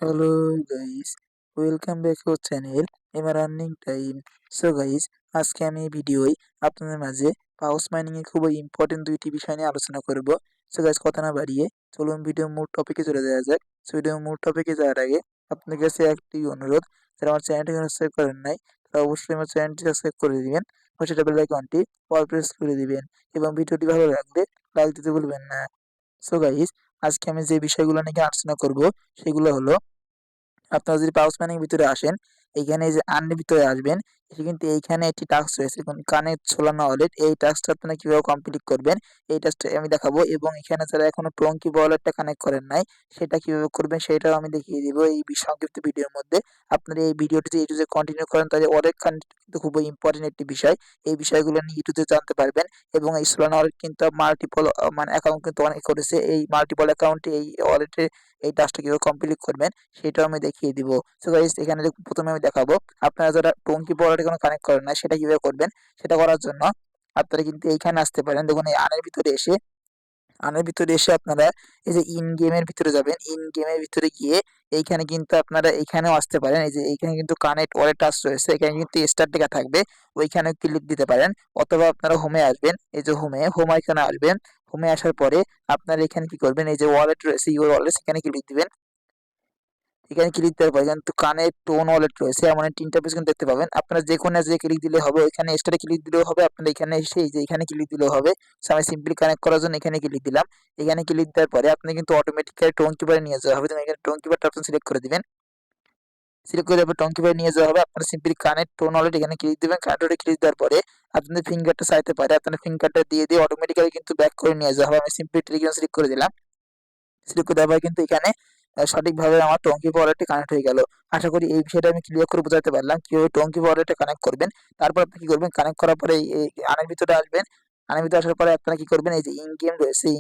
Hello guys, welcome back our channel MR earning time. So guys, আজকে আমি এই ভিডিওয় আপনাদের মাঝে পাউস মাইনিং এর খুবই ইম্পর্টেন্ট দুইটি বিষয় নিয়ে আলোচনা করব। সো গাইস, কথা না বাড়িয়ে চলুন ভিডিও মূল টপিকে চলে যাওয়া যাক। সো ভিডিও মূল টপিকে যাওয়ার আগে আপনাদের কাছে একটি অনুরোধ, যারা আমার চ্যানেলটি সাবস্ক্রাইব করেন নাই তারা অবশ্যই আমার চ্যানেলটি সাবস্ক্রাইব করে দিবেন, পাশে বেল আইকনটি অল প্রেস করে দিবেন এবং ভিডিওটি ভালো লাগলে লাইক দিতে ভুলবেন না। সো গাইস, আজকে আমি যে বিষয়গুলো নিয়ে আলোচনা করব সেগুলো হলো, আপনারা যদি পাউচ ম্যানিং ভিতরে আসেন, এইখানে এই যে আর্নির ভিতরে আসবেন, এসে কিন্তু এইখানে একটি টাস্ক রয়েছে কানে ঝোলানো ওয়ালেট। এই টাস্কটা আপনারা কিভাবে কমপ্লিট করবেন এই টাস্কটা আমি দেখাবো, এবং এখানে যারা এখনো টঙ্কি ওয়ালেটটা কানেক্ট করেন নাই সেটা কিভাবে করবেন সেটাও আমি দেখিয়ে দিব এই সংক্ষিপ্ত ভিডিওর মধ্যে। আপনারা এই ভিডিওটি যদি ইউটিউবে কন্টিনিউ করেন তাহলে ওয়ালেট কানেক্ট কিন্তু খুবই ইম্পর্টেন্ট একটি বিষয়। এই বিষয়গুলো নিয়ে ইউটিউবে জানতে পারবেন, এবং এই সোলানা ওয়ালেট কিন্তু মাল্টিপল মানে অ্যাকাউন্ট কিন্তু অনেক করেছে। এই মাল্টিপল অ্যাকাউন্টে এই ওয়ালেটে এই টাস্কটা কিভাবে কমপ্লিট করবেন সেটাও আমি দেখিয়ে দিব। সো গাইস, এখানে প্রথমে আমি দেখাবো আপনারা যারা টঙ্কি ওয়ালেটে কোনো কানেক্ট করেন না সেটা কিভাবে করবেন। সেটা করার জন্য আপনারা কিন্তু এইখানে আসতে পারেন। দেখুন, এই আনের ভিতরে এসে আপনারা এই যে ইন গেমের ভিতরে যাবেন। ইন গেমের ভিতরে গিয়ে এইখানে কিন্তু আপনারা এইখানেও আসতে পারেন। এই যে এইখানে কিন্তু কানেক্ট ওয়ালেট টাস্ক রয়েছে, এখানে কিন্তু স্টার লেখা থাকবে, ওইখানে ক্লিক দিতে পারেন। অথবা আপনারা হোমে আসবেন, এই যে হোম আইকনে আসবেন। হোমে আসার পরে আপনারা এখানে কি করবেন, এই যে ওয়ালেট রয়েছে ইউর ওয়ালেট, সেখানে ক্লিক দিবেন। এখানে ক্লিক দেওয়ার পরে কিন্তু কানে টোন ওয়ালেট রয়েছে, এমন ৩টা অপশন দেখতে পাবেন। আপনারা যেকোনো যে ক্লিক দিলে হবে, ওইখানে স্টারে ক্লিক দিলেও হবে, আপনারা এখানে এসে এই যে এখানে ক্লিক দিলেও হবে। সো আমি সিম্পলি কানেক্ট করার জন্য এখানে ক্লিক দিলাম। এখানে ক্লিক দেওয়ার পরে আপনি কিন্তু অটোমেটিক্যালি টোন কিপারে নিয়ে যাওয়া হবে। তো এখানে টোন কিপারটা আপনি সিলেক্ট করে দিবেন। সিলেক্ট করে দেওয়ার পর টোন কিপারে নিয়ে যাওয়া হবে। আপনারা সিম্পলি কানেক্ট টোন ওয়ালেট এখানে ক্লিক দিবেন। কানেক্ট ওয়ালেটে ক্লিক দেওয়ার পরে আপনাদের ফিঙ্গারটা চাইতে পারে, আপনার ফিঙ্গারটা দিয়ে অটোমেটিক্যালি কিন্তু ব্যাক করে নিয়ে যাওয়া হবে। আমি সিম্পলি টেলিগ্রাম সিলেক্ট করে দিলাম। সিলেক্ট করে দেওয়ার পরে কিন্তু এখানে সঠিকভাবে আমার টঙ্কি ওয়ালেটটি কানেক্ট হয়ে গেল। আশা করি এই বিষয়টা আমি ক্লিয়ার করে বোঝাতে পারলাম কিভাবে টঙ্কি ওয়ালেটে কানেক্ট করবেন। তারপর আপনি কি করবেন, কানেক্ট করার পরে এই আনের ভিতরে আসবেন। আনের ভিতরে আসার পরে আপনারা কি করবেন, এই যে ইন গেম রয়েছে, এই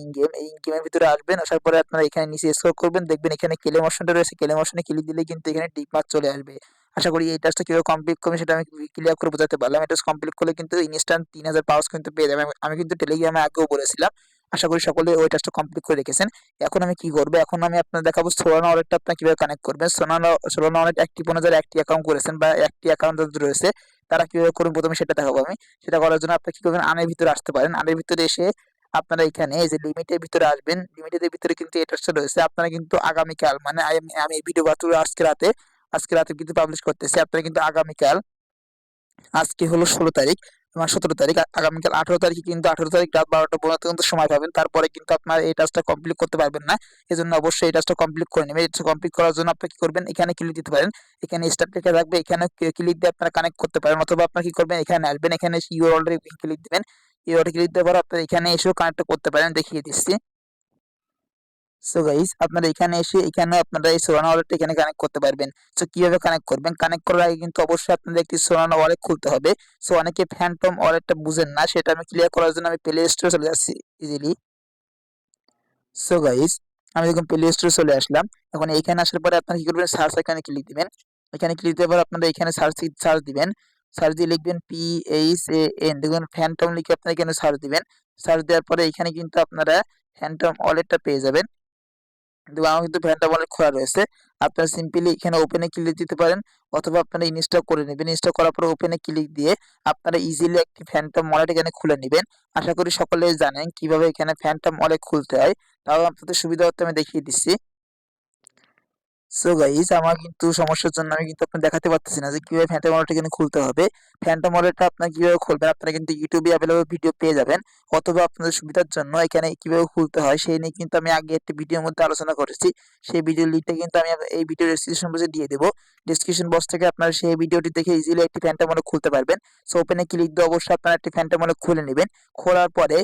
ইন গেমের ভিতরে আসবেন। আসার পরে আপনারা এখানে নিচে স্ক্রল করবেন, দেখবেন এখানে ক্লেম অপশনটা রয়েছে। ক্লেম অপশনে ক্লিক দিলে কিন্তু এখানে টিক মার্ক চলে আসবে। আশা করি এই টাস্কটা কিভাবে কমপ্লিট করবেন সেটা আমি ক্লিয়ার করে বোঝাতে পারলাম। এটা কমপ্লিট করলে কিন্তু ইনস্ট্যান্ট ৩,০০০ পাউচ কিন্তু পেয়ে যাবেন। আমি কিন্তু টেলিগ্রামে আগেও বলেছিলাম। আশা করি সকলে ওই টাস্কটা কমপ্লিট করে রেখেছেন। এখন আমি কি করব, এখন আমি আপনাদের দেখাবো সোলানা ওয়ালেটটা আপনারা কিভাবে কানেক্ট করবেন। সোলানা ওয়ালেট অ্যাক্টিভ হোনে যারা একটি অ্যাকাউন্ট করেছেন বা একটি অ্যাকাউন্ট যাদের রয়েছে তারা কিভাবে করবেন প্রথমে সেটা দেখাবো আমি। সেটা করার জন্য আপনি কি করবেন, আনের ভিতরে আসতে পারেন। আনের ভিতরে এসে আপনারা এখানে এই যে লিমিটের ভিতরে আসবেন। লিমিটের ভিতরে কিন্তু এই টাস্কটা রয়েছে। আপনারা কিন্তু আগামীকাল মানে আমি এই ভিডিও আজকে রাতে কিন্তু পাবলিশ করতেছি। আপনারা কিন্তু আগামীকাল, আজকে হলো ১৬ তারিখ, তোমার ১৭ তারিখ, আগামীকাল ১৮ তারিখে কিন্তু ১৮ তারিখ রাত ১২টা পর্যন্ত কিন্তু সময় পাবেন। তারপরে কিন্তু আপনার এই টাস্কটা কমপ্লিট করতে পারবেন না। এজন্য অবশ্যই এই টাস্কটা কমপ্লিট করে নেবেন। এটা কমপ্লিট করার জন্য আপনি কি করবেন, এখানে ক্লিক দিতে পারেন। এখানে স্টার্ট লেখা থাকবে, এখানে ক্লিক দিয়ে আপনারা কানেক্ট করতে পারেন। অথবা আপনারা কি করবেন, এখানে আসবেন, এখানে এসে ইউর অলরেডি ক্লিক দিবেন। ইউর অলরেডি ক্লিক দেওয়ার পর আপনারা এখানে এসেও কানেক্ট করতে পারেন, দেখিয়ে দিচ্ছি। সো গাইস, আপনারা এখানে এসে এখানে আপনারা এই সোলানা ওয়ালেটটা এখানে কানেক্ট করতে পারবেন। সো কিভাবে কানেক্ট করবেন, কানেক্ট করার আগে কিন্তু অবশ্যই আপনাদের একটি সোলানা ওয়ালেট খুলতে হবে। সো অনেকে ফ্যান্টম ওয়ালেটটা বুঝেন না, সেটা আমি ক্লিয়ার করার জন্য আমি প্লে স্টোরে চলে যাচ্ছি ইজিলি। সো গাইস, আমি দেখুন প্লে স্টোরে চলে আসলাম। এখন এইখানে আসার পরে আপনারা কি করবেন, সার্চ আইকনে ক্লিক দিবেন। এখানে ক্লিক দেওয়ার পর আপনারা এখানে সার্চ দিবেন। সার্চ দিয়ে লিখবেন PHAN, দেখুন ফ্যান্টম লিখে আপনারা এখানে সার্চ দিবেন। সার্চ দেওয়ার পরে এখানে কিন্তু আপনারা ফ্যান্টম ওয়ালেটটা পেয়ে যাবেন। কিন্তু আমার কিন্তু ফ্যানটা অনেক খোলা রয়েছে। আপনারা সিম্পলি এখানে ওপেনে ক্লিক দিতে পারেন, অথবা আপনারা ইনস্টল করে নেবেন। ইনস্টল করার পরে ওপেনে ক্লিক দিয়ে আপনারা ইজিলি একটি ফ্যান্টম ওয়ালেট এখানে খুলে নেবেন। আশা করি সকলেই জানেন কিভাবে এখানে ফ্যান্টম ওয়ালেট খুলতে হয়। তাও আপনাদের সুবিধা হতে আমি দেখিয়ে দিচ্ছি। সো গাইস, আমার কিন্তু সমস্যার জন্য আমি কিন্তু আপনাদের দেখাতে পারতেছি না যে কিভাবে ফ্যান্টম ওয়ালেট এখানে খুলতে হবে। ফ্যান্টম ওয়ালেটটা আপনারা কিভাবে খুলবেন, আপনারা কিন্তু ইউটিউবে অ্যাভেলেবল ভিডিও পেয়ে যাবেন। অথবা আপনাদের সুবিধার জন্য এখানে কিভাবে খুলতে হয় সেই নিয়ে কিন্তু আমি আগে একটি ভিডিওর মধ্যে আলোচনা করেছি। সেই ভিডিওর লিঙ্কটা কিন্তু আমি এই ভিডিও ডেসক্রিপশন বক্সে দিয়ে দেবো। ডেসক্রিপশন বক্স থেকে আপনারা সেই ভিডিওটি দেখে ইজিলি একটি ফ্যান্টম ওয়ালেট খুলতে পারবেন। সো ওপেনে ক্লিক দিয়ে অবশ্যই আপনারা একটি ফ্যান্টম ওয়ালেট খুলে নেবেন। খোলার পরে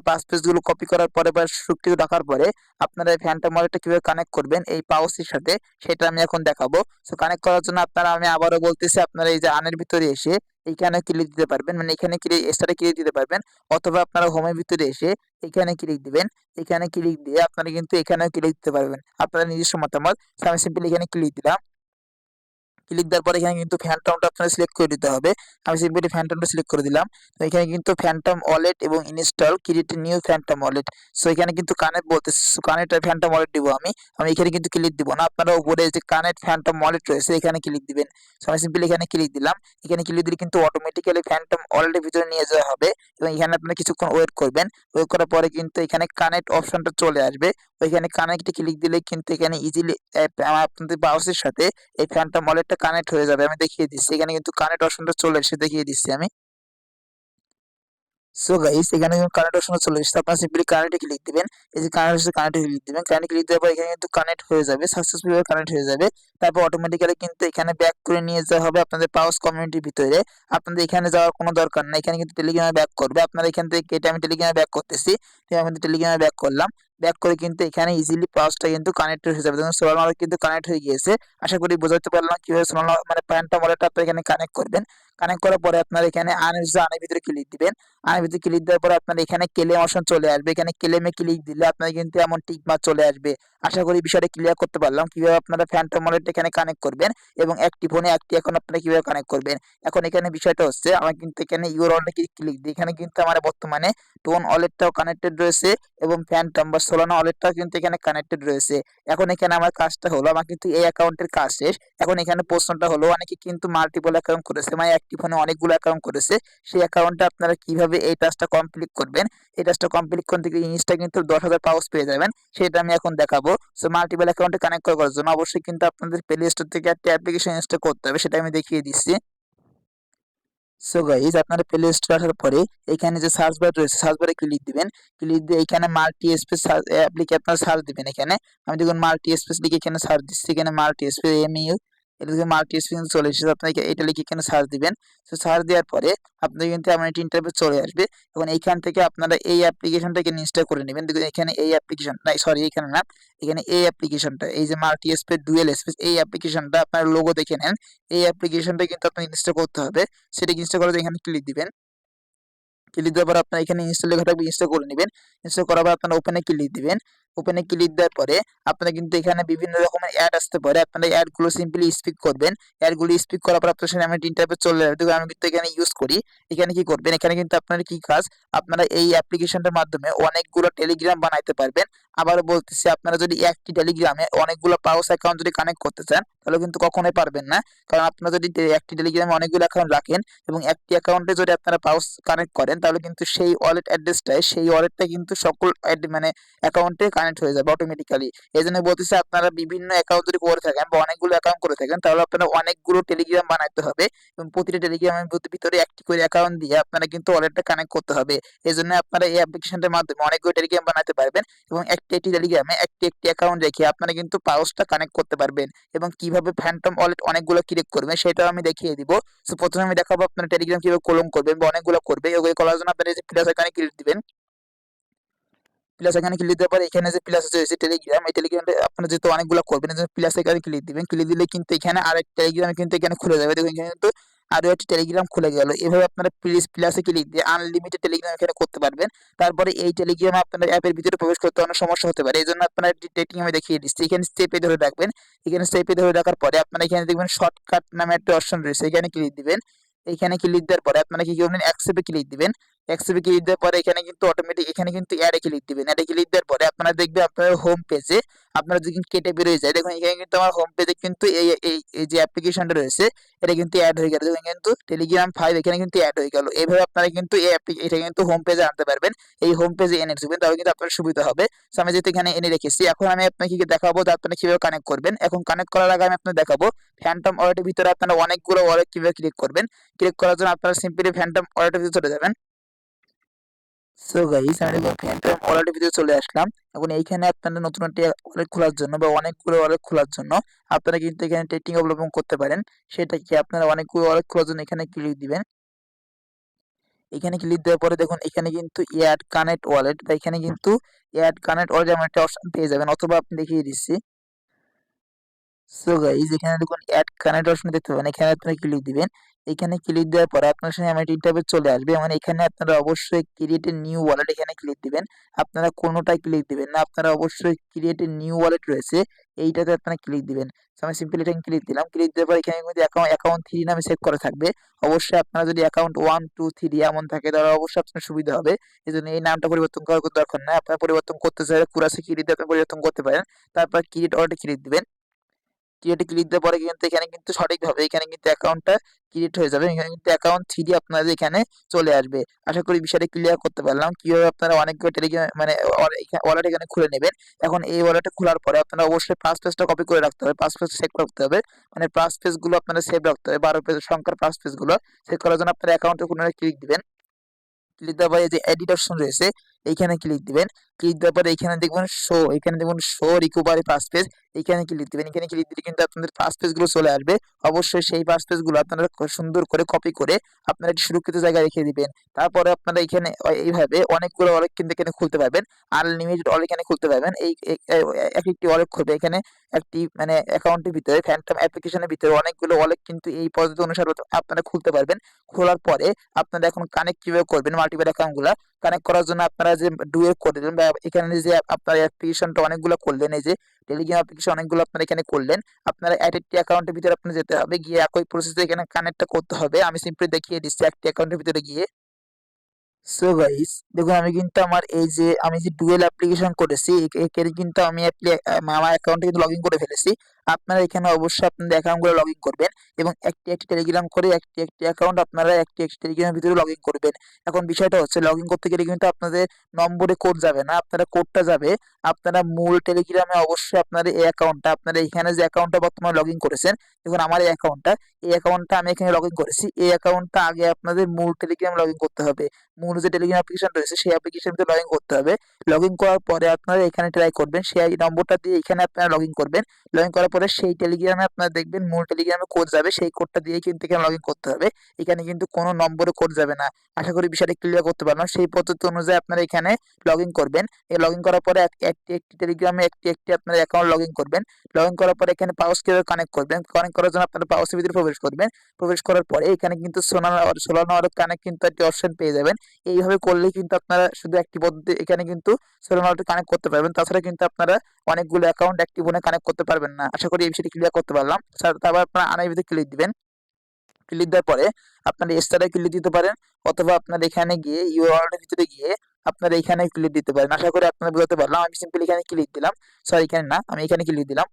পাঁচ পেজগুলো কপি করার পরে বা সুরক্ষিত রাখার পরে আপনারা এই ফ্যান্টম ওয়ালেটটা কিভাবে কানেক্ট করবেন এই পাউচের সাথে সেটা আমি এখন দেখাবো। সো কানেক্ট করার জন্য আপনারা, আমি আবারও বলতেছি, আপনারা এই যে আনের ভিতরে এসে এইখানে ক্লিক দিতে পারবেন, মানে এখানে স্টারে ক্লিক দিতে পারবেন। অথবা আপনারা হোমের ভিতরে এসে এখানে ক্লিক দিবেন। এখানে ক্লিক দিয়ে আপনারা কিন্তু এখানেও ক্লিক দিতে পারবেন আপনারা নিজস্ব মতামত। আমি সিম্পলি এখানে ক্লিক দিলাম। ক্লিক দেওয়ার পরে এখানে কিন্তু ফ্যান্টমটা আপনার সিলেক্ট করে দিতে হবে। আমি সিম্পলি ফ্যান্টমটা সিলেক্ট করে দিলাম। তো এখানে কিন্তু ফ্যান্টম ওয়ালেট এবং install create new Phantom wallet. So এখানে কিন্তু কানেক্ট বলতেছে, কানেক্ট ফ্যান্টম ওয়ালেট দিব আমি এখানে কিন্তু ক্লিক দিব না, আপনারা উপরে যে কানেক্ট ফ্যান্টম ওয়ালেট রয়েছে এখানে ক্লিক দিবেন। সো আমি সিম্পলি এখানে ক্লিক দিলাম। এখানে ক্লিক দিলে কিন্তু অটোমেটিক্যালি ফ্যান্টম ওয়ালেটের ভিতরে নিয়ে যাওয়া হবে এবং এখানে আপনারা কিছুক্ষণ ওয়েট করবেন। ওয়েট করার পরে কিন্তু এখানে কানেক্ট অপশনটা চলে আসবে। ওইখানে কানেক্টে ক্লিক দিলে কিন্তু এখানে ইজিলি আপনাদের ব্রাউজারের সাথে এই ফ্যান্টম ওয়ালেটটা কানেক্ট হয়ে যাবে। আমি দেখিয়ে দিচ্ছি, এখানে কিন্তু কানেক্ট অপশনটা চলে এসে দেখিয়ে দিচ্ছি আমি। সো গাইস এখানে কানেক্ট অপশন চলে এসেছে, আপনারা সিম্পলি কানেক্টে ক্লিক দিবেন। এই যে কানেক্ট হচ্ছে কানেক্টে ক্লিক দিবেন, কানেক্টে ক্লিক দেওয়ার পর এখানে কিন্তু কানেক্ট হয়ে যাবে, সাকসেসফুল ভাবে কানেক্ট হয়ে যাবে। তারপর অটোমেটিক্যালি কিন্তু এখানে ব্যাক করে নিয়ে যাওয়া হবে আপনাদের পাউস কমিউনিটির ভিতরে। আপনাদের এখানে যাওয়ার কোনো দরকার নাই, এখানে কিন্তু টেলিগ্রামে ব্যাক করবে। আপনারা এখান থেকে কেটে আমি টেলিগ্রামে ব্যাক করতেছি। আমি কিন্তু টেলিগ্রামে ব্যাক করলাম। ব্যাক করে কিন্তু এখানে ইজিলি পাউসটা কিন্তু কানেক্ট হয়ে যাবে। দেখুন সোলার ওয়ালেট কিন্তু কানেক্ট হয়ে গিয়েছে। আশা করি বোঝাতে পারলাম কিভাবে সোলার মানে ফ্যান্টম ওয়ালেটটা আপনারা এখানে কানেক্ট করবেন। কানেক্ট করার পরে আপনারা এখানে আনের ভিতরে ক্লিক দিবেন। আনের ভিতরে ক্লিক দেওয়ার পরে আপনার এখানে ক্লেম অপশন চলে আসবে। এখানে ক্লেমে ক্লিক দিলে আপনার কিন্তু এমন টিক মার্ক চলে আসবে। আশা করি বিষয়টা ক্লিয়ার করতে পারলাম কিভাবে আপনারা ফ্যান্টম ওয়ালেট এখানে কানেক্ট করবেন এবং একটি ফোনে একটি অ্যাকাউন্ট আপনারা কিভাবে কানেক্ট করবেন। এখন এখানে বিষয়টা হচ্ছে আমার কিন্তু এখানে ইউর ওয়ালেটে ক্লিক দিই, এখানে কিন্তু আমার বর্তমানে টোন ওয়ালেটটাও কানেক্টেড রয়েছে এবং ফ্যান্টম বা সোলানা ওয়ালেটটাও কিন্তু এখানে কানেক্টেড রয়েছে। এখন এখানে আমার কাজটা হলো, আমার কিন্তু এই অ্যাকাউন্টের কাজ শেষ। এখন এখানে প্রশ্নটা হলো অনেকে কিন্তু মাল্টিপল অ্যাকাউন্ট করেছে, মানে একটি ফোনে অনেকগুলো অ্যাকাউন্ট করেছে, সেই অ্যাকাউন্টে আপনারা কিভাবে এই টাস্কটা কমপ্লিট করবেন। এই টাস্কটা কমপ্লিট করতে গিয়ে ইনস্টা কিন্তু 10,000 পাউস পেয়ে যাবেন, সেটা আমি এখন দেখাবো। সো মাল্টিপল অ্যাকাউন্টে কানেক্ট করার জন্য অবশ্যই কিন্তু আপনাদের প্লে স্টোর থেকে একটা অ্যাপ্লিকেশন ইনস্টল করতে হবে, সেটা আমি দেখিয়ে দিচ্ছি। সো গাইস আপনারা প্লে স্টোরে আসার পরে এখানে যে সার্চ বার রয়েছে সার্চ বারে ক্লিক দিবেন। ক্লিক দিয়ে এখানে মাল্টি স্পেস অ্যাপ্লিকে আপনারা সার্চ দিবেন। এখানে আমি দেখুন মাল্টি স্পেস লিখে এখানে সার্চ দিচ্ছি, এখানে মাল্টি স্পেস এমইউ, এটা লিখে মাল্টি স্পেস চলে এসেছে। আপনারা এটা লিখে এখানে সার্চ দিবেন। সো সার্চ দেওয়ার পরে আপনাদের কিন্তু এমন একটি ইন্টারফেস চলে আসবে। এখন এইখান থেকে আপনারা এই অ্যাপ্লিকেশনটাকে ইনস্টল করে নেবেন। দেখুন এখানে এই অ্যাপ্লিকেশন নাই, সরি এখানে না, এখানে এই অ্যাপ্লিকেশনটা, এই যে মাল্টি স্পেস ডুয়েল স্পেস এই অ্যাপ্লিকেশনটা আপনার লোগো দেখে নেন। এই অ্যাপ্লিকেশনটা কিন্তু আপনার ইনস্টল করতে হবে। সেটা ইনস্টল করার জন্য এখানে ক্লিক দিবেন। ক্লিক দেওয়ার পর আপনার এখানে ইনস্টল লেখা থাকবে, ইনস্টল করে নেবেন। ইনস্টল করার পর আপনারা ওপেনে ক্লিক দিবেন। ওপেনে ক্লিক দেওয়ার পরে আপনারা কিন্তু এখানে বিভিন্ন রকমের অ্যাড আসতে পারে, আপনারা অ্যাডগুলো সিম্পলি স্পিক করবেন। অ্যাডগুলো স্পিক করার পর আপনার সামনে আমি ইন্টারফেস চলে আসবে। দেখুন আমি কিন্তু এখানে ইউজ করি। এখানে কি করবেন, এখানে কিন্তু আপনার কি কাজ, আপনারা এই অ্যাপ্লিকেশনটার মাধ্যমে অনেকগুলো টেলিগ্রাম বানাইতে পারবেন। আবারও বলতেছি, আপনারা যদি একটি টেলিগ্রামে অনেকগুলো পাউস অ্যাকাউন্ট যদি কানেক্ট করতে চান তাহলে কিন্তু কখনোই পারবেন না। কারণ আপনারা যদি একটি টেলিগ্রামে অনেকগুলো অ্যাকাউন্ট রাখেন এবং একটি অ্যাকাউন্টে যদি আপনারা পাউস কানেক্ট করেন তাহলে কিন্তু সেই ওয়ালেট অ্যাড্রেসটাই, সেই ওয়ালেটটা কিন্তু সকল মানে অ্যাকাউন্টে কানেক্ট হয়ে যাবে অটোমেটিক্যালি। এই জন্য বলতেছি, আপনারা বিভিন্ন অ্যাকাউন্ট যদি করে থাকেন বা অনেকগুলো অ্যাকাউন্ট করে থাকেন তাহলে আপনারা অনেকগুলো টেলিগ্রাম বানাতে হবে এবং প্রতিটা টেলিগ্রামের ভিতরে একটি করে অ্যাকাউন্ট দিয়ে আপনারা কিন্তু ওয়ালেটটা কানেক্ট করতে হবে। এই জন্য আপনারা এই অ্যাপ্লিকেশনটার মাধ্যমে অনেকগুলো টেলিগ্রাম বানাতে পারবেন এবং একটি একটি টেলিগ্রামে একটি একটি অ্যাকাউন্ট রেখে আপনারা কিন্তু পাউসটা কানেক্ট করতে পারবেন এবং কিভাবে ফ্যান্টম ওয়ালেট অনেকগুলো ক্রিয়েট করবেন সেটাও আমি দেখিয়ে দিব। সো প্রথমে আমি দেখাবো আপনারা টেলিগ্রাম কিভাবে কলম করবেন বা অনেকগুলো করবে। ওগুলো করার জন্য আপনারা এই যে প্লাস আইকনে ক্লিক দিবেন। প্লাস এখানে ক্লিক দেওয়ার পরে এখানে যে প্লাস রয়েছে টেলিগ্রাম, এই টেলিগ্রামটা আপনারা যেহেতু অনেকগুলো করবেন এই জন্য প্লাস এখানে ক্লিক দিবেন। ক্লিক দিলে কিন্তু এখানে আরেকটা টেলিগ্রাম কিন্তু এখানে খুলে যাবে। দেখুন এখানে কিন্তু আরো একটা টেলিগ্রাম খুলে গেল। এভাবে আপনারা প্লাসে ক্লিক দিয়ে আনলিমিটেড টেলিগ্রাম এখানে করতে পারবেন। তারপরে এই টেলিগ্রাম আপনার অ্যাপের ভিতরে প্রবেশ করতে অনেক সমস্যা হতে পারে, এই জন্য আপনারা টেকনিক আমি দেখিয়ে দিচ্ছি। এখানে স্টেপে ধরে রাখবেন। এখানে স্টেপে ধরে রাখার পরে আপনারা এখানে দেখবেন শর্টকাট নামে একটা অপশন রয়েছে, এখানে ক্লিক দিবেন। এখানে ক্লিক দেওয়ার পরে আপনারা কি করবেন, অ্যাকসেপ্টে ক্লিক দিবেন। অ্যাকসেপ্টে ক্লিক দেওয়ার পরে এখানে কিন্তু অটোমেটিক এখানে কিন্তু অ্যাডে ক্লিক দিবেন। অ্যাডে ক্লিক দেওয়ার পরে আপনারা দেখবেন আপনার হোম পেজে আপনারা যদি কেটে বেরোয় যায়, দেখুন এখানে কিন্তু আমার হোম পেজে কিন্তু এই এই এই যে অ্যাপ্লিকেশনটা রয়েছে এটা কিন্তু অ্যাড হয়ে গেল। দেখুন কিন্তু টেলিগ্রাম 5 এখানে কিন্তু অ্যাড হয়ে গেল। এইভাবে আপনারা কিন্তু এই এটা কিন্তু হোম পেজে আনতে পারবেন। এই হোম পেজে এনে রাখবেন তাহলে কিন্তু আপনার সুবিধা হবে। সো আমি যেহেতু এখানে এনে রেখেছি, এখন আমি আপনাকে দেখাবো যে আপনারা কিভাবে কানেক্ট করবেন। এখন কানেক্ট করার আগে আমি আপনাদের দেখাবো ফ্যান্টম ওয়ালেটের ভিতরে আপনারা অনেকগুলো ওয়ালেট কিভাবে ক্লিক করবেন। ক্লিক করার জন্য আপনারা সিম্পলি ফ্যান্টম ওয়ালেটের ভিতরে চলে যাবেন। সো গাইস আমি দেখুন ফ্যান্টম ওয়ালেটের ভিতরে চলে আসলাম। এখন এইখানে আপনারা নতুন একটি ওয়ালেট খোলার জন্য বা অনেকগুলো ওয়ালেট খোলার জন্য আপনারা কিন্তু এখানে টেকনিক অবলম্বন করতে পারেন। সেটা কি, আপনারা অনেকগুলো ওয়ালেট খোলার জন্য এখানে ক্লিক দিবেন। এখানে ক্লিক দেওয়ার পরে দেখুন এখানে কিন্তু অ্যাড কানেক্ট ওয়ালেট বা এখানে কিন্তু অ্যাড কানেক্ট ওয়ালেট এমন একটা অপশন পেয়ে যাবেন, অথবা আপনি দেখিয়ে দিচ্ছি। সো গাইস এখানে দেখুন অ্যাড কানেক্ট অপশন দেখতে পাবেন, এখানে আপনারা ক্লিক দিবেন। এখানে ক্লিক দেওয়ার পরে আপনার সামনে আমার ইন্টারফেস চলে আসবে। মানে এখানে আপনারা অবশ্যই ক্রিয়েট এ নিউ ওয়ালেট এখানে ক্লিক দিবেন। আপনারা কোনটায় ক্লিক দিবেন না, আপনারা অবশ্যই ক্রিয়েট এ নিউ ওয়ালেট রয়েছে এইটাতে আপনারা ক্লিক দিবেন। সো আমি সিম্পলি এটাকে ক্লিক দিলাম। ক্লিক দেওয়ার পর এখানে কিন্তু অ্যাকাউন্ট 3 নামে সেভ করা থাকবে। অবশ্যই আপনারা যদি অ্যাকাউন্ট 1 2 3 এমন থাকে তাহলে অবশ্যই আপনার সুবিধা হবে। এজন্য এই নামটা পরিবর্তন করার কোনো দরকার নাই। আপনারা পরিবর্তন করতে চাইলে পুরা সিকিউরিটি আপনি পরিবর্তন করতে পারেন। তারপর ক্রিয়েট ওয়ালেটে ক্লিক দিবেন। ক্রিয়েটে ক্লিক দেওয়ার পরে কিন্তু এখানে কিন্তু সঠিকভাবে এখানে কিন্তু অ্যাকাউন্টটা ক্রিয়েট হয়ে যাবে। এখানে কিন্তু অ্যাকাউন্ট 3 আপনাদের এখানে চলে আসবে। আশা করি বিষয়টা ক্লিয়ার করতে পারলাম। কিভাবে আপনারা অনেকগুলো টেলিগ্রাম মানে ওয়ালেট এখানে খুলে নেবেন। এখন এই ওয়ালেটে খোলার পরে আপনারা অবশ্যই পাস পেজটা কপি করে রাখতে হবে। পাস পেজ সেভ করতে হবে। মানে পাস পেজগুলো আপনারা সেভ রাখতে হবে। 12 পেজ সংখ্যার পাস পেজগুলো সেভ করার জন্য আপনার অ্যাকাউন্টে পুনরায় ক্লিক দিবেন। ক্লিক দেওয়ার পরে এই যে এডিট অপশন রয়েছে এইখানে ক্লিক দিবেন। ক্লিক দেওয়ার পরে এখানে দেখবেন শো, এখানে দেখুন শো রিকভারি পাস পেজ, এইখানে ক্লিক দিবেন। এখানে ক্লিক দিলে কিন্তু আপনাদের পাস পেজ গুলো চলে আসবে। অবশ্যই সেই পাস পেজ গুলো আপনারা সুন্দর করে কপি করে আপনারা একটি সুরক্ষিত জায়গায় রেখে দিবেন। তারপরে আপনারা এখানে এইভাবে অনেকগুলো ওয়ালেট কিন্তু এখানে খুলতে পারবেন। আনলিমিটেড ওয়ালেট এখানে খুলতে পারবেন। এক একটি ওয়ালেট খুলবে এখানে একটি মানে অ্যাকাউন্টের ভিতরে ফ্যান্টম অ্যাপ্লিকেশনের ভিতরে অনেকগুলো ওয়ালেট কিন্তু এই পদ্ধতি অনুসারে আপনারা খুলতে পারবেন। খোলার পরে আপনারা এখন কানেক্ট কিভাবে করবেন মাল্টিপল অ্যাকাউন্টগুলা কানেক্ট করার জন্য আপনারা যে ডুয়েট করে দিলেন বা এখানে যে আপনার অ্যাপ্লিকেশনটা অনেকগুলো করলেন, এই যে টেলিগ্রাম অ্যাপ্লিকেশন অনেকগুলো আপনারা এখানে করলেন, আপনারা একটি অ্যাকাউন্টের ভিতরে আপনার যেতে হবে, গিয়ে একই প্রসেসে এখানে কানেক্টটা করতে হবে। আমি সিম্পলি দেখিয়ে দিচ্ছি একটি অ্যাকাউন্টের ভিতরে গিয়ে। সো গাইস দেখুন আমি কিন্তু আমার এই যে আমি যে ডুয়েল অ্যাপ্লিকেশন করেছি এখানে কিন্তু আমি আমার অ্যাকাউন্টে কিন্তু লগ ইন করে ফেলেছি। আপনারা এখানে অবশ্যই আপনাদের অ্যাকাউন্টগুলো লগ ইন করবেন এবং একটি একটি টেলিগ্রাম করে একটি অ্যাকাউন্ট আপনারা একটি একটি টেলিগ্রামের ভিতরে লগ ইন করবেন। এখন বিষয়টা হচ্ছে লগ ইন করতে গেলে কিন্তু আপনাদের নম্বরে কোড যাবে না, আপনারা কোডটা যাবে আপনারা মূল টেলিগ্রামে। অবশ্যই আপনার এই অ্যাকাউন্টটা আপনারা এখানে যে অ্যাকাউন্টটা বর্তমানে লগ ইন করেছেন, দেখুন আমার এই অ্যাকাউন্টটা আমি এখানে লগ ইন করেছি। এই অ্যাকাউন্টটা আগে আপনাদের মূল টেলিগ্রামে লগ ইন করতে হবে। মূল যে টেলিগ্রাম অ্যাপ্লিকেশন রয়েছে সেই অ্যাপ্লিকেশনতে লগ ইন করতে হবে। লগ ইন করার পরে আপনারা এখানে ট্রাই করবেন, সেই নম্বরটা দিয়ে এখানে আপনারা লগ ইন করবেন। লগ ইন করার পরে সেই টেলিগ্রামে আপনারা দেখবেন মূল টেলিগ্রামে কোড যাবে, সেই কোডটা দিয়ে কিন্তু এখানে লগ ইন করতে হবে। এখানে কিন্তু কোনো নম্বরে কোড যাবে না। আশা করি বিষয়টা ক্লিয়ার করতে পারলাম। সেই পদ্ধতি অনুযায়ী আপনারা এখানে লগ ইন করবেন। এই লগ ইন করার পরে একটি একটি টেলিগ্রামে একটি আপনার অ্যাকাউন্ট লগ ইন করবেন। লগ ইন করার পরে এখানে পাউস কিভাবে কানেক্ট করবেন, কানেক্ট করার জন্য আপনারা পাউসের ভিতরে প্রবেশ করবেন। প্রবেশ করার পরে এখানে কিন্তু সোলানো আর কানেক্ট কিন্তু একটি অপশন পেয়ে যাবেন। এইভাবে করলেই কিন্তু আপনারা শুধু একটি পদ্ধতি এখানে কিন্তু সোলার ওয়ালেটে কানেক্ট করতে পারবেন। তাছাড়া কিন্তু আপনারা অনেকগুলো অ্যাকাউন্ট একটি ফোনে কানেক্ট করতে পারবেন না। আশা করি এই বিষয়টি ক্লিয়ার করতে পারলাম। তারপর আপনারা আনএবিতে ক্লিক দিবেন। ক্লিক দেওয়ার পরে আপনারা স্টারে ক্লিক দিতে পারেন, অথবা আপনারা এখানে গিয়ে ইউআরএল এর ভিতরে গিয়ে আপনারা এখানে ক্লিক দিতে পারেন। আশা করি আপনারা বুঝতে পারলাম। আমি সিম্পলি এখানে ক্লিক দিলাম, সরি এখানে না, আমি এখানে ক্লিক দিলাম।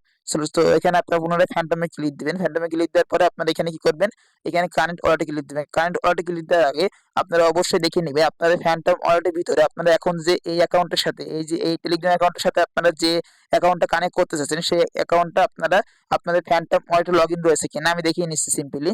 তো এখানে আপনারা পুনরায় ফ্যান্টমে ক্লিক দিবেন। ফ্যান্টমে ক্লিক দেওয়ার পরে আপনারা এখানে কি করবেন, এখানে কারেন্ট ওয়ালেটে ক্লিক দিবেন। কারেন্ট ওয়ালেটে ক্লিক দেওয়ার আগে আপনারা অবশ্যই দেখে নেবেন আপনাদের ফ্যান্টম ওয়ালেটের ভিতরে আপনারা এখন যে এই অ্যাকাউন্টের সাথে এই যে এই টেলিগ্রাম অ্যাকাউন্টের সাথে আপনারা যে অ্যাকাউন্টটা কানেক্ট করতে চাচ্ছেন সেই অ্যাকাউন্টটা আপনারা আপনাদের ফ্যান্টম ওয়ালেটে লগ ইন রয়েছে কিনা আমি দেখিয়ে নিচ্ছি সিম্পলি।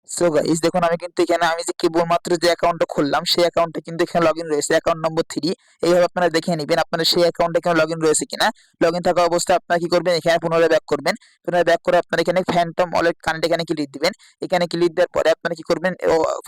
সো গাইস দেখুন আমি কিন্তু এখানে আমি যে কেবলমাত্র যে অ্যাকাউন্টটা খুললাম সেই অ্যাকাউন্টে কিন্তু এখানে লগইন রয়েছে, অ্যাকাউন্ট নম্বর 3। এইভাবে আপনারা দেখে নেবেন আপনারা সেই অ্যাকাউন্টে এখানে লগইন রয়েছে কিনা। লগইন থাকা অবস্থায় আপনারা কি করবেন, এখানে পুনরায় ব্যাক করবেন। পুনরায় ব্যাক করে আপনারা এখানে ফ্যান্টম ওয়ালেট কানেক্ট এখানে ক্লিক দিবেন। এখানে ক্লিক দেওয়ার পরে আপনারা কি করবেন,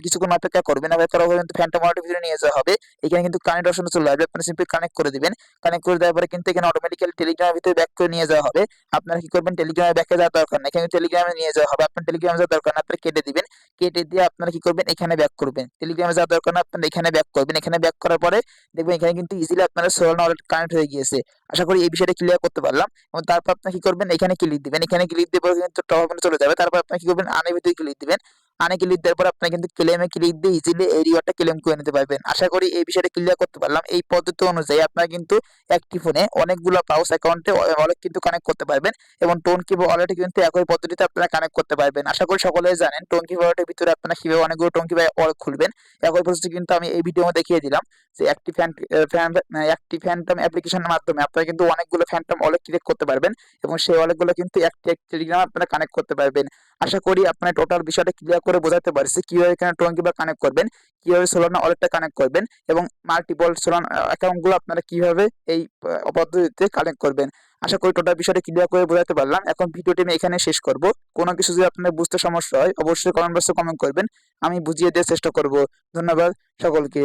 কিছুক্ষণ অপেক্ষা করবেন। অপেক্ষা করার পরে কিন্তু ফ্যান্টম ওয়ালেটের ভিতরে নিয়ে যাওয়া হবে। এখানে কিন্তু কানেক্ট অপশন চলে আসবে, আপনারা সিম্পলি কানেক্ট করে দিবেন। কানেক্ট করে দেওয়ার পরে কিন্তু এখানে অটোমেটিক্যালি টেলিগ্রামের ভিতরে ব্যাক করে নিয়ে যাওয়া হবে। আপনারা কি করবেন, টেলিগ্রামে ব্যাকে যাওয়ার দরকার নেই, এখানে টেলিগ্রামে নিয়ে যাওয়া হবে। আপনার টেলিগ্রামে যাওয়ার দরকার না, আপনারা কেটে দিবেন। কেটে দিয়ে আপনারা কি করবেন, এখানে ব্যাক করবেন। টেলিগ্রামে যাওয়ার দরকার না, আপনারা এখানে ব্যাক করবেন। এখানে ব্যাক করার পরে দেখবেন এখানে কিন্তু ইজিলি আপনারা সোলানা ওয়ালেট কানেক্ট হয়ে গিয়েছে। আশা করি এই বিষয়টা ক্লিয়ার করতে পারলাম। এবং তারপর আপনি কি করবেন, এখানে ক্লিক দিবেন। এখানে ক্লিক দিয়ে পরে কিন্তু টপ আপে চলে যাবে। তারপর আপনি কি করবেন, আনের ভিতরে ক্লিক দিবেন। আনে ক্লিক দেওয়ার পর আপনি কিন্তু ক্লেমে ক্লিক দিয়ে ইজিলি এই রিওয়ার্ডটা ক্লেম করে নিতে পারবেন। আশা করি এই বিষয়টা ক্লিয়ার করতে পারলাম। এই পদ্ধতি অনুযায়ী আপনারা কিন্তু একটি ফোনে অনেকগুলো পাউস অ্যাকাউন্টে ওয়ালেট কিন্তু কানেক্ট করতে পারবেন এবং টোনকি ওয়ালেটে কিন্তু একই পদ্ধতিতে আপনারা কানেক্ট করতে পারবেন। আশা করি সকলেই জানেন টোনকি ওয়ালেটের ভিতরে আপনারা কিভাবে অনেকগুলো টোনকি ওয়ালেট খুলবেন। একই প্রসেসে কিন্তু আমি এই ভিডিও দেখিয়ে দিলাম যে একটি ফ্যান্টম অ্যাপ্লিকেশনের মাধ্যমে আপনারা কিন্তু অনেকগুলো ফ্যান্টম ওয়ালেট ক্রিয়েট করতে পারবেন এবং সেই ওয়ালেটগুলো কিন্তু একটি একটি টেলিগ্রামে আপনারা কানেক্ট করতে পারবেন। আশা করি আপনার টোটাল বিষয়টা ক্লিয়ার করে বোঝাতে পারছি কিভাবে এখানে টোয়েন্টি বা কানেক্ট করবেন, কিভাবে সোলানা ওয়ালেটটা কানেক্ট করবেন এবং মাল্টিপল সোলানা অ্যাকাউন্টগুলো আপনারা কিভাবে এই পদ্ধতিতে কানেক্ট করবেন। আশা করি টোটাল বিষয়টা ক্লিয়ার করে বোঝাতে পারলাম। এখন ভিডিওটি আমি এখানে শেষ করব। কোনো কিছু যদি আপনার বুঝতে সমস্যা হয় অবশ্যই কমেন্ট বক্সে কমেন্ট করবেন, আমি বুঝিয়ে দেওয়ার চেষ্টা করব। ধন্যবাদ সকলকে।